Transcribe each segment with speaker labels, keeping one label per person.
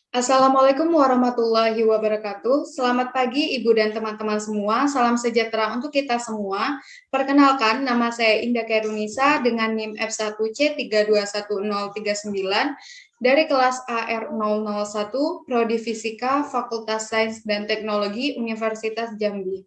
Speaker 1: Assalamualaikum warahmatullahi wabarakatuh. Selamat pagi Ibu dan teman-teman semua. Salam sejahtera untuk kita semua. Perkenalkan, nama saya Indah Kairunisa dengan NIM F1C321039 dari kelas AR001 Prodi Fisika Fakultas Sains dan Teknologi Universitas Jambi.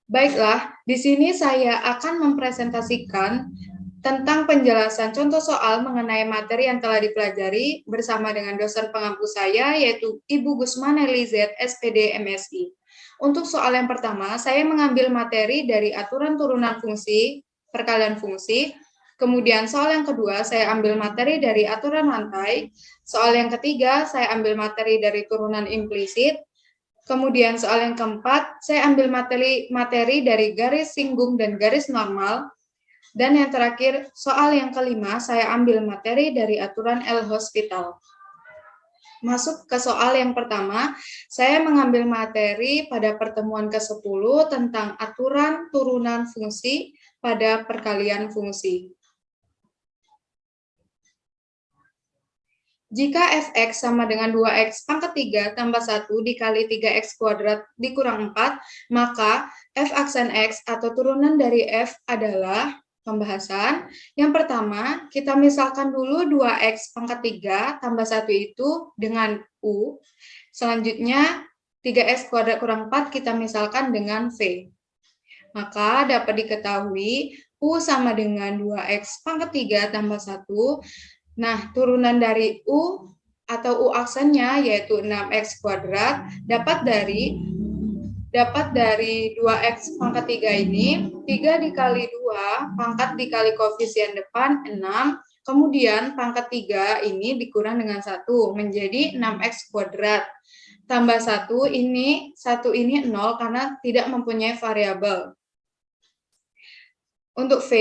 Speaker 1: Baiklah, di sini saya akan mempresentasikan tentang penjelasan contoh soal mengenai materi yang telah dipelajari bersama dengan dosen pengampu saya, yaitu Ibu Gusman Elizet, SPD MSI. Untuk soal yang pertama, saya mengambil materi dari aturan turunan fungsi, perkalian fungsi. Kemudian soal yang kedua, saya ambil materi dari aturan rantai. Soal yang ketiga, saya ambil materi dari turunan implisit. Kemudian soal yang keempat, saya ambil materi dari garis singgung dan garis normal. Dan yang terakhir, soal yang kelima, saya ambil materi dari aturan L-Hospital. Masuk ke soal yang pertama, saya mengambil materi pada pertemuan ke-10 tentang aturan turunan fungsi pada perkalian fungsi. Jika f(x) sama dengan 2x pangkat 3 tambah 1 dikali 3x kuadrat dikurang 4, maka f aksen x atau turunan dari f adalah pembahasan. Yang pertama, kita misalkan dulu 2x pangkat 3 tambah 1 itu dengan U. Selanjutnya, 3x kuadrat kurang 4 kita misalkan dengan V. Maka dapat diketahui U sama dengan 2x pangkat 3 tambah 1. Nah, turunan dari U atau U aksennya yaitu 6x kuadrat dapat dari 2x pangkat 3 ini, 3 dikali 2, pangkat dikali koefisien depan, 6, kemudian pangkat 3 ini dikurang dengan 1, menjadi 6x kuadrat. Tambah 1 ini 0 karena tidak mempunyai variabel. Untuk V,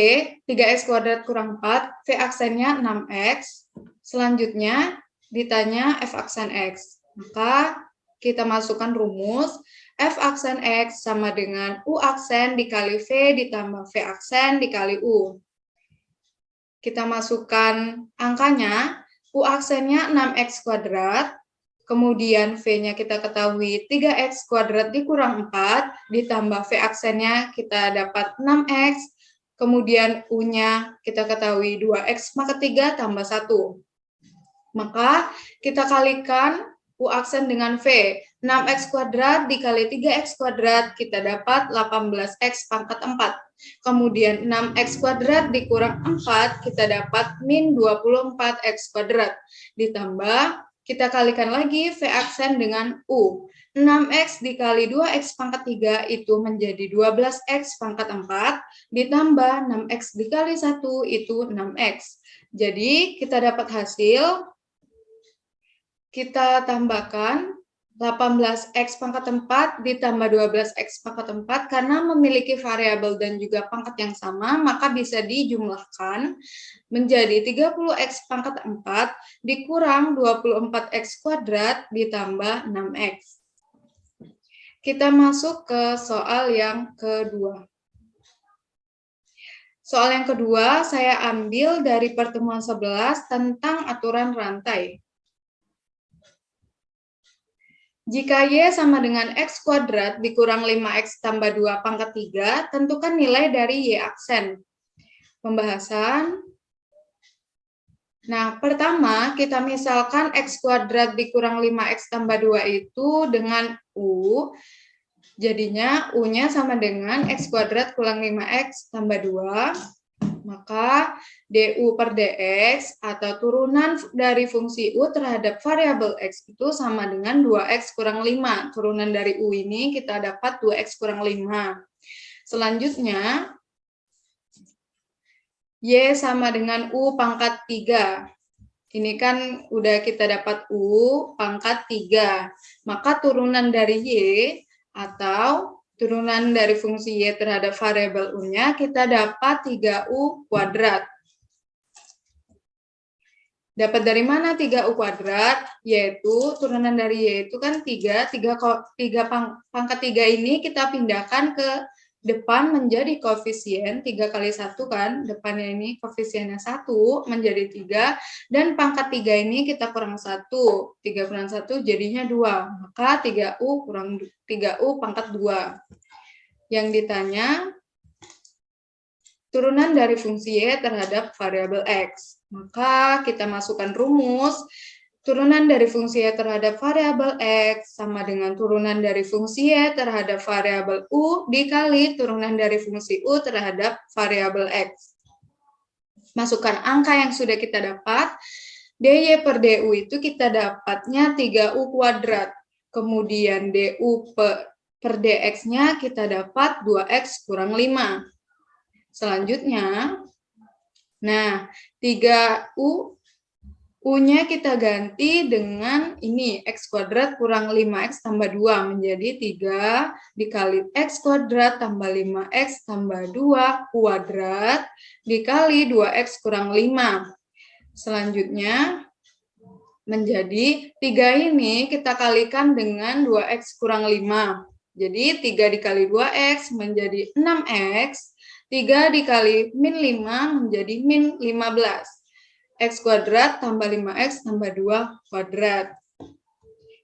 Speaker 1: 3x kuadrat kurang 4, V aksennya 6x. Selanjutnya, ditanya F aksen X. Maka, kita masukkan rumus, F aksen X sama dengan U aksen dikali V ditambah V aksen dikali U. Kita masukkan angkanya, U aksennya 6x kuadrat, kemudian V-nya kita ketahui 3x kuadrat dikurang 4, ditambah V aksennya kita dapat 6x, kemudian U-nya kita ketahui 2x maka 3 tambah 1. Maka kita kalikan U aksen dengan V. 6x kuadrat dikali 3x kuadrat kita dapat 18x pangkat 4. Kemudian 6x kuadrat dikurang 4 kita dapat min 24x kuadrat. Ditambah kita kalikan lagi V aksen dengan U. 6x dikali 2x pangkat 3 itu menjadi 12x pangkat 4, ditambah 6x dikali 1 itu 6x. Jadi, kita dapat hasil, kita tambahkan 18x pangkat 4 ditambah 12x pangkat 4, karena memiliki variabel dan juga pangkat yang sama, maka bisa dijumlahkan menjadi 30x pangkat 4 dikurang 24x kuadrat ditambah 6x. Kita masuk ke soal yang kedua. Soal yang kedua, saya ambil dari pertemuan 11 tentang aturan rantai. Jika Y sama dengan X kuadrat dikurang 5X tambah 2 pangkat 3, tentukan nilai dari Y aksen. Pembahasan. Nah, pertama kita misalkan X kuadrat dikurang 5X tambah 2 itu dengan U, jadinya U-nya sama dengan X kuadrat kurang 5X tambah 2, maka du per dx atau turunan dari fungsi U terhadap variabel X itu sama dengan 2X kurang 5. Turunan dari U ini kita dapat 2X kurang 5. Selanjutnya, Y sama dengan U pangkat 3. Ini kan udah kita dapat U pangkat 3. Maka turunan dari Y atau turunan dari fungsi Y terhadap variabel U-nya kita dapat 3U kuadrat. Dapat dari mana 3U kuadrat? Yaitu turunan dari Y itu kan 3 pangkat 3 ini kita pindahkan ke depan menjadi koefisien, 3 kali 1 kan, depannya ini koefisiennya 1 menjadi 3, dan pangkat 3 ini kita kurang 1, 3 kurang 1 jadinya 2, maka 3U kurang 3U pangkat 2. Yang ditanya, turunan dari fungsi Y terhadap variabel X. Maka kita masukkan rumus, turunan dari fungsi Y terhadap variabel X sama dengan turunan dari fungsi Y terhadap variabel U dikali turunan dari fungsi U terhadap variabel X. Masukkan angka yang sudah kita dapat, DY per DU itu kita dapatnya 3U kuadrat. Kemudian DU per DX-nya kita dapat 2X kurang 5. Selanjutnya, nah 3U U-nya kita ganti dengan ini, X kuadrat kurang 5X tambah 2, menjadi 3 dikali X kuadrat tambah 5X tambah 2 kuadrat dikali 2X kurang 5. Selanjutnya, menjadi 3 ini kita kalikan dengan 2X kurang 5. Jadi 3 dikali 2X menjadi 6X, 3 dikali min 5 menjadi min 15. X kuadrat tambah 5X tambah 2 kuadrat.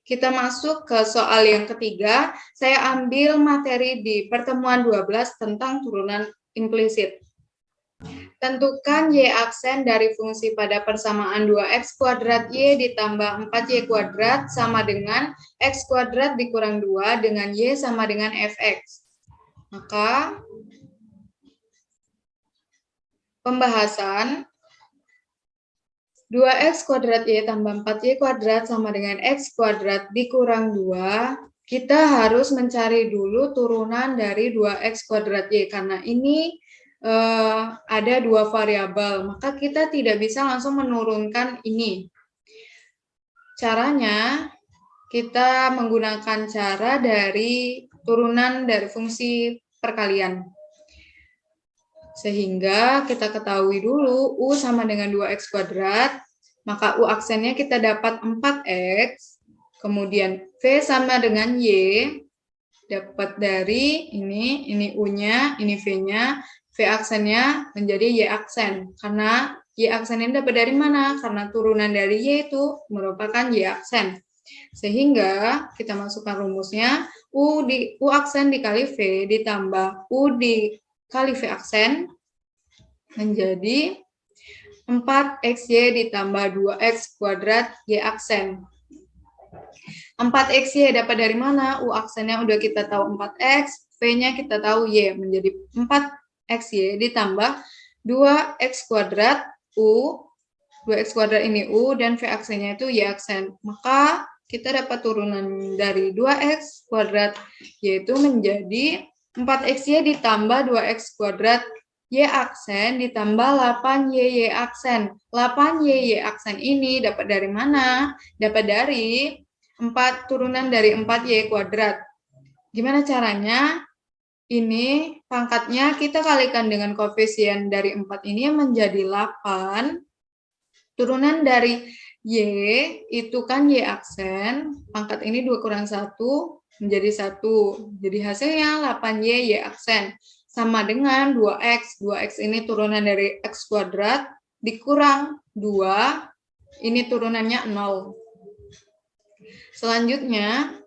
Speaker 1: Kita masuk ke soal yang ketiga. Saya ambil materi di pertemuan 12 tentang turunan implisit. Tentukan Y aksen dari fungsi pada persamaan 2X kuadrat Y ditambah 4Y kuadrat sama dengan X kuadrat dikurang 2 dengan Y sama dengan Fx. Maka, pembahasan 2X kuadrat Y tambah 4Y kuadrat sama dengan X kuadrat dikurang 2, kita harus mencari dulu turunan dari 2X kuadrat Y, karena ini ada 2 variabel, maka kita tidak bisa langsung menurunkan ini. Caranya, kita menggunakan cara dari turunan dari fungsi perkalian. Sehingga kita ketahui dulu U sama dengan 2X kuadrat, maka U aksennya kita dapat 4X, kemudian V sama dengan Y, dapat dari ini U-nya, ini V-nya, V aksennya menjadi Y aksen. Karena Y aksen ini dapat dari mana? Karena turunan dari Y itu merupakan Y aksen. Sehingga kita masukkan rumusnya, U aksen dikali V ditambah U dikali V aksen menjadi 4XY ditambah 2X kuadrat Y aksen. 4XY dapat dari mana? U aksennya udah kita tahu 4X, V-nya kita tahu Y, menjadi 4XY ditambah 2X kuadrat U, 2X kuadrat ini U, dan V aksennya itu Y aksen. Maka kita dapat turunan dari 2X kuadrat, yaitu menjadi 4XY ditambah 2X kuadrat Y aksen ditambah 8YY aksen. 8YY aksen ini dapat dari mana? Dapat dari 4 turunan dari 4Y kuadrat. Gimana caranya? Ini pangkatnya kita kalikan dengan koefisien dari 4 ini menjadi 8. Turunan dari Y itu kan Y aksen. Pangkat ini 2 kurang 1 menjadi 1. Jadi hasilnya 8Y Y aksen. Sama dengan 2X. 2X ini turunan dari X kuadrat dikurang 2. Ini turunannya 0. Selanjutnya,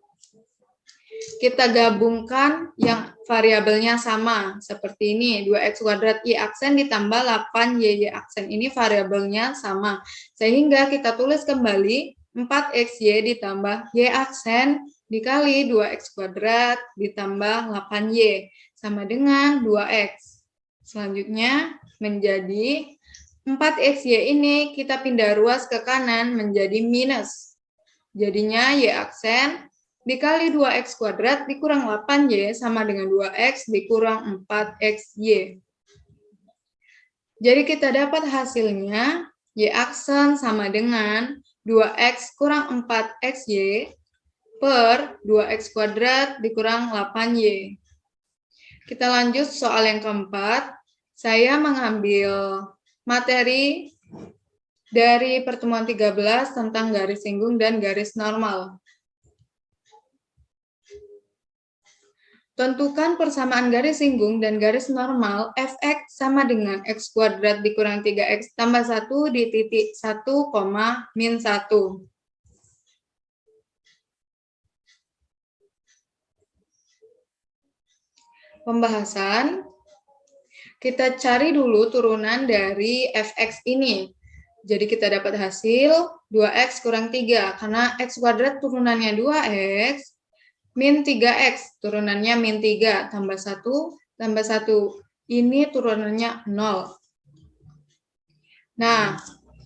Speaker 1: kita gabungkan yang variabelnya sama. Seperti ini, 2X kuadrat Y aksen ditambah 8YY aksen. Ini variabelnya sama. Sehingga kita tulis kembali 4XY ditambah Y aksen dikali 2X kuadrat ditambah 8Y. Sama dengan 2X. Selanjutnya menjadi 4XY ini kita pindah ruas ke kanan menjadi minus. Jadinya Y aksen dikali 2X kuadrat dikurang 8Y sama dengan 2X dikurang 4XY. Jadi kita dapat hasilnya Y aksen sama dengan 2X kurang 4XY per 2X kuadrat dikurang 8Y. Kita lanjut soal yang keempat. Saya mengambil materi dari pertemuan 13 tentang garis singgung dan garis normal. Tentukan persamaan garis singgung dan garis normal fx sama dengan x kuadrat dikurang 3x tambah 1 di titik 1, min 1. Pembahasan, kita cari dulu turunan dari fx ini. Jadi kita dapat hasil 2x kurang 3, karena x kuadrat turunannya 2x, min 3x, turunannya min 3, tambah 1, tambah 1. Ini turunannya 0. Nah,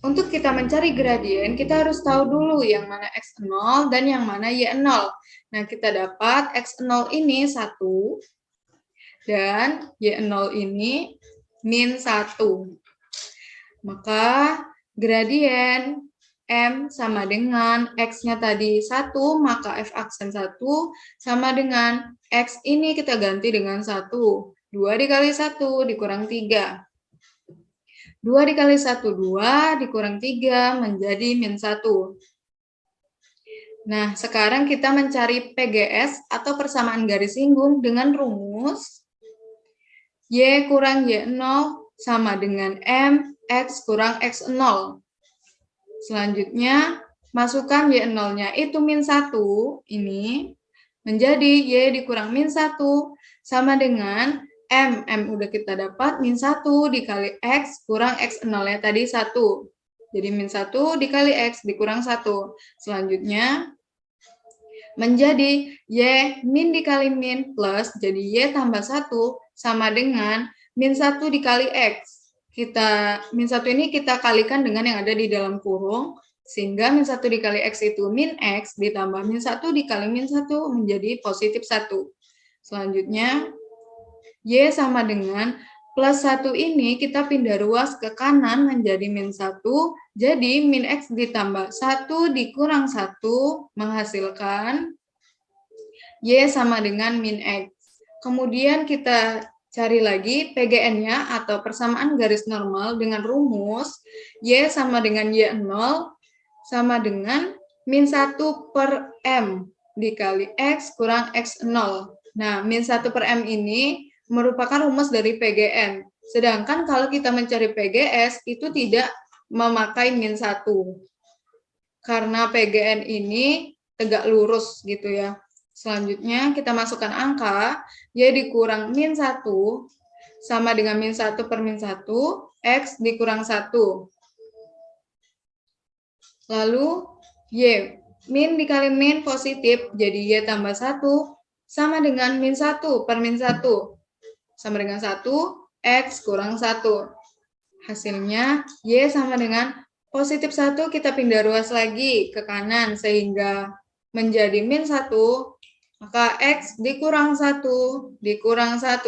Speaker 1: untuk kita mencari gradien, kita harus tahu dulu yang mana x0 dan yang mana y0. Nah, kita dapat x0 ini 1, dan y0 ini min 1. Maka gradien M sama dengan X-nya tadi 1, maka F aksen 1 sama dengan X ini kita ganti dengan 1. 2 dikali 1 dikurang 3. 2 dikali 1, 2 dikurang 3 menjadi min 1. Nah, sekarang kita mencari PGS atau persamaan garis singgung dengan rumus Y kurang Y0 sama dengan M X kurang X0. Selanjutnya, masukkan Y0-nya itu min 1, ini, menjadi Y dikurang min 1, sama dengan M. M udah kita dapat, min 1 dikali X kurang X0-nya tadi 1. Jadi min 1 dikali X dikurang 1. Selanjutnya, menjadi Y min dikali min plus, jadi Y tambah 1 sama dengan min 1 dikali X. Min 1 ini kita kalikan dengan yang ada di dalam kurung, sehingga min 1 dikali X itu min X, ditambah min 1 dikali min 1 menjadi positif 1. Selanjutnya, Y sama dengan plus 1 ini kita pindah ruas ke kanan menjadi min 1, jadi min X ditambah 1 dikurang 1 menghasilkan Y sama dengan min X. Kemudian kita cari lagi PGN-nya atau persamaan garis normal dengan rumus Y sama dengan Y0 sama dengan min 1 per M dikali X kurang X0. Nah, min 1 per M ini merupakan rumus dari PGN. Sedangkan kalau kita mencari PGS itu tidak memakai min 1. Karena PGN ini tegak lurus gitu ya. Selanjutnya kita masukkan angka, Y dikurang min 1 sama dengan min 1 per min 1, X dikurang 1. Lalu Y, min dikali min positif, jadi Y tambah 1 sama dengan min 1 per min 1. Sama dengan 1, X kurang 1. Hasilnya Y sama dengan positif 1, kita pindah ruas lagi ke kanan sehingga menjadi min 1, maka X dikurang 1, dikurang 1.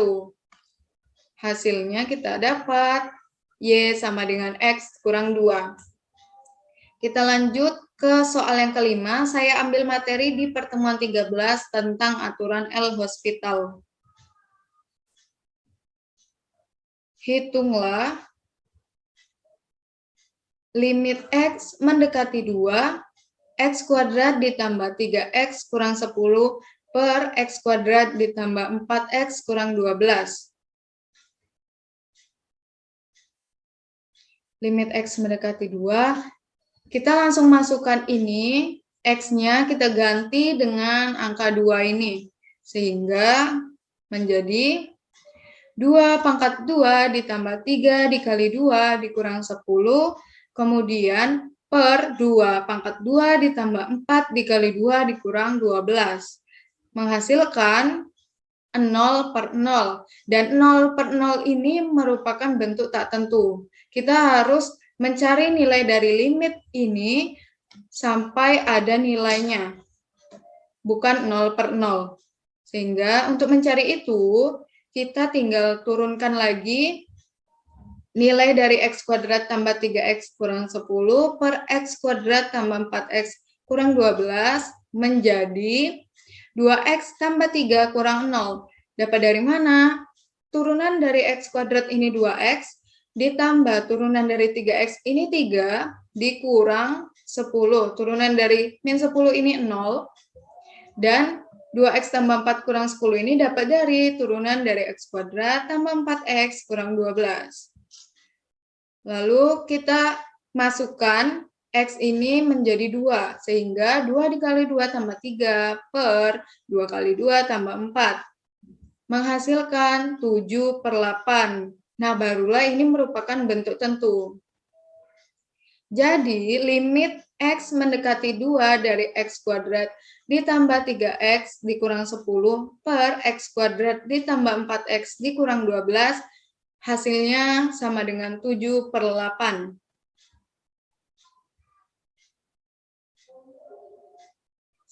Speaker 1: Hasilnya kita dapat Y sama dengan X kurang 2. Kita lanjut ke soal yang kelima. Saya ambil materi di pertemuan 13 tentang aturan L'Hospital. Hitunglah limit X mendekati 2, X kuadrat ditambah 3X kurang 10 per X kuadrat ditambah 4X kurang 12. Limit X mendekati 2, kita langsung masukkan ini, X-nya kita ganti dengan angka 2 ini. Sehingga menjadi 2 pangkat 2 ditambah 3 dikali 2 dikurang 10, kemudian per 2 pangkat 2 ditambah 4 dikali 2 dikurang 12. Menghasilkan 0 per 0. Dan 0 per 0 ini merupakan bentuk tak tentu. Kita harus mencari nilai dari limit ini sampai ada nilainya. Bukan 0 per 0. Sehingga untuk mencari itu, kita tinggal turunkan lagi nilai dari X kuadrat tambah 3X kurang 10 per X kuadrat tambah 4X kurang 12 menjadi 2X tambah 3 kurang 0. Dapat dari mana? Turunan dari X kuadrat ini 2X, ditambah turunan dari 3X ini 3, dikurang 10. Turunan dari min 10 ini 0, dan 2x tambah 4 kurang 10 ini dapat dari turunan dari x kuadrat tambah 4x kurang 12. Lalu kita masukkan X ini menjadi 2, sehingga 2 dikali 2 tambah 3 per 2 kali 2 tambah 4. Menghasilkan 7/8. Nah, barulah ini merupakan bentuk tentu. Jadi, limit X mendekati 2 dari X kuadrat ditambah 3X dikurang 10 per X kuadrat ditambah 4X dikurang 12, hasilnya sama dengan 7/8.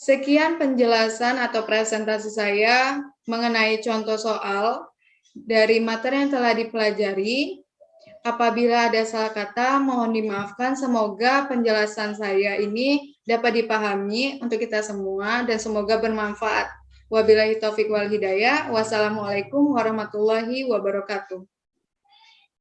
Speaker 1: Sekian penjelasan atau presentasi saya mengenai contoh soal dari materi yang telah dipelajari. Apabila ada salah kata, mohon dimaafkan. Semoga penjelasan saya ini dapat dipahami untuk kita semua dan semoga bermanfaat. Wabillahi taufiq wal hidayah. Wassalamualaikum warahmatullahi wabarakatuh.